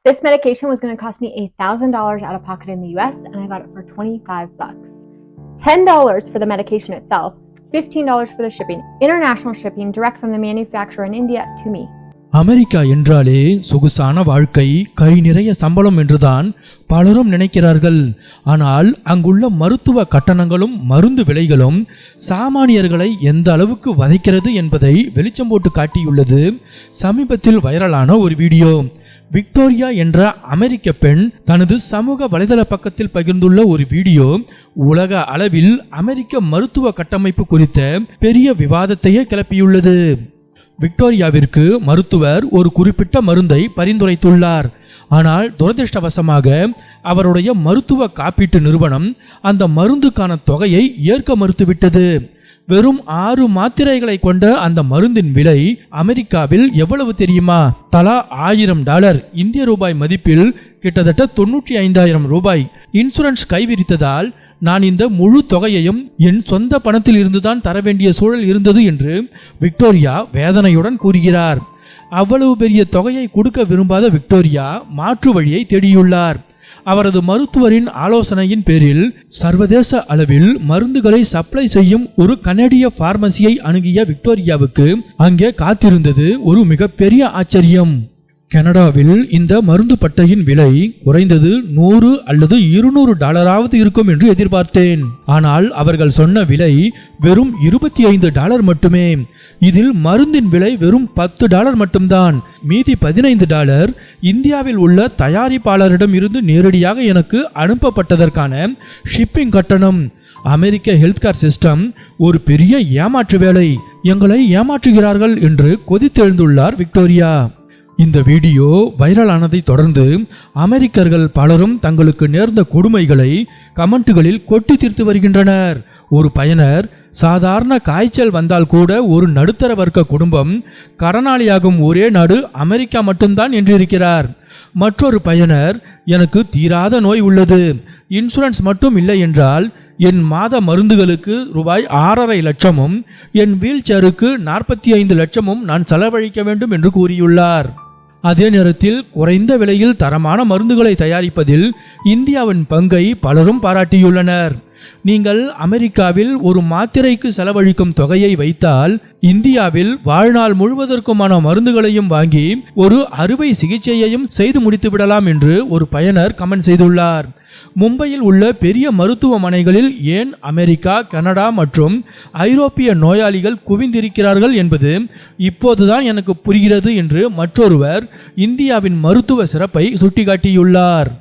This medication was going to cost me $1,000 out of pocket in the US, and I got it for $25. $10 for the medication itself, $15 for the shipping, international shipping direct from the manufacturer in India to me. America என்றாலே சொகுசான வாழ்க்கை, கை நிறைய சம்பளம் என்றுதான் பலரும் நினைக்கிறார்கள். ஆனால் அங்குள்ள மருத்துவ கட்டணங்களும் மருந்து விலைகளும் சாமானியர்களை எந்த அளவுக்கு வதைக்கிறது என்பதை வெளிச்சம் போட்டு காட்டியுள்ளது சமீபத்தில் வைரலான ஒரு வீடியோ. விக்டோரியா என்ற அமெரிக்க பெண் தனது சமூக வலைதள பக்கத்தில் பகிர்ந்துள்ள ஒரு வீடியோ உலக அளவில் அமெரிக்க மருத்துவ கட்டமைப்பு குறித்த பெரிய விவாதத்தையே கிளப்பியுள்ளது. விக்டோரியாவிற்கு மருத்துவர் ஒரு குறிப்பிட்ட மருந்தை பரிந்துரைத்துள்ளார். ஆனால் துரதிர்ஷ்டவசமாக அவருடைய மருத்துவ காப்பீட்டு நிறுவனம் அந்த மருந்துக்கான தொகையை ஏற்க மறுத்துவிட்டது. வெறும் 6 மாத்திரைகளை கொண்ட அந்த மருந்தின் விலை அமெரிக்காவில் எவ்வளவு தெரியுமா? தலா $1000, இந்திய ரூபாய் மதிப்பில் கிட்டத்தட்ட 95,000 ரூபாய். இன்சூரன்ஸ் கைவிரித்ததால் நான் இந்த முழு தொகையையும் என் சொந்த பணத்தில் இருந்துதான் தர வேண்டிய சூழல் இருந்தது என்று விக்டோரியா வேதனையுடன் கூறுகிறார். அவ்வளவு பெரிய தொகையை கொடுக்க விரும்பாத விக்டோரியா மாற்று வழியை தேடியுள்ளார். அவரது மருத்துவரின் ஆலோசனையின் பேரில் சர்வதேச அளவில் மருந்துகளை சப்ளை செய்யும் ஒரு கனடிய பார்மசியை அணுகிய விக்டோரியாவுக்கு அங்கே காத்திருந்தது ஒரு மிகப்பெரிய ஆச்சரியம். கனடாவில் இந்த மருந்து பட்டையின் விலை குறைந்தது $100 அல்லது $200 இருக்கும் என்று எதிர்பார்த்தேன். ஆனால் அவர்கள் சொன்ன விலை வெறும் $25 மட்டுமே. இதில் மருந்தின் விலை வெறும் $10 மட்டும்தான். மீதி $15 இந்தியாவில் உள்ள தயாரிப்பாளரிடம் இருந்து நேரடியாக எனக்கு அனுப்பப்பட்டதற்கான ஷிப்பிங் கட்டணம். அமெரிக்க ஹெல்த் கேர் சிஸ்டம் ஒரு பெரிய ஏமாற்று வேலை, எங்களை ஏமாற்றுகிறார்கள் என்று கொதித்தெழுந்துள்ளார் விக்டோரியா. இந்த வீடியோ வைரலானதை தொடர்ந்து அமெரிக்கர்கள் பலரும் தங்களுக்கு நேர்ந்த கொடுமைகளை கமெண்ட்டுகளில் கொட்டி தீர்த்து வருகின்றனர். ஒரு பயனர், சாதாரண காய்ச்சல் வந்தால் கூட ஒரு நடுத்தர வர்க்க குடும்பம் கடனாளியாகும் ஒரே நாடு அமெரிக்கா மட்டும்தான் என்றிருக்கிறார். மற்றொரு பயனர், எனக்கு தீராத நோய் உள்ளது, இன்சூரன்ஸ் மட்டும் இல்லை என்றால் என் மாத மருந்துகளுக்கு ரூபாய் 6.5 லட்சமும் என் வீல் சேருக்கு 45 லட்சமும் நான் செலவழிக்க வேண்டும் என்று கூறியுள்ளார். அதே நேரத்தில் குறைந்த விலையில் தரமான மருந்துகளை தயாரிப்பதில் இந்தியாவின் பங்கை பலரும் பாராட்டியுள்ளனர். நீங்கள் அமெரிக்காவில் ஒரு மாத்திரைக்கு செலவழிக்கும் தொகையை வைத்தால் இந்தியாவில் வாழ்நாள் முழுவதற்குமான மருந்துகளையும் வாங்கி ஒரு அறுவை சிகிச்சையையும் செய்து முடித்து விடலாம் என்று ஒரு பயனர் கமெண்ட் செய்துள்ளார். மும்பையில் உள்ள பெரிய மருத்துவமனைகளில் ஏன் அமெரிக்கா, கனடா மற்றும் ஐரோப்பிய நோயாளிகள் குவிந்திருக்கிறார்கள் என்பது இப்போதுதான் எனக்கு புரிகிறது என்று மற்றொருவர் இந்தியாவின் மருத்துவ சிறப்பை சுட்டிக்காட்டியுள்ளார்.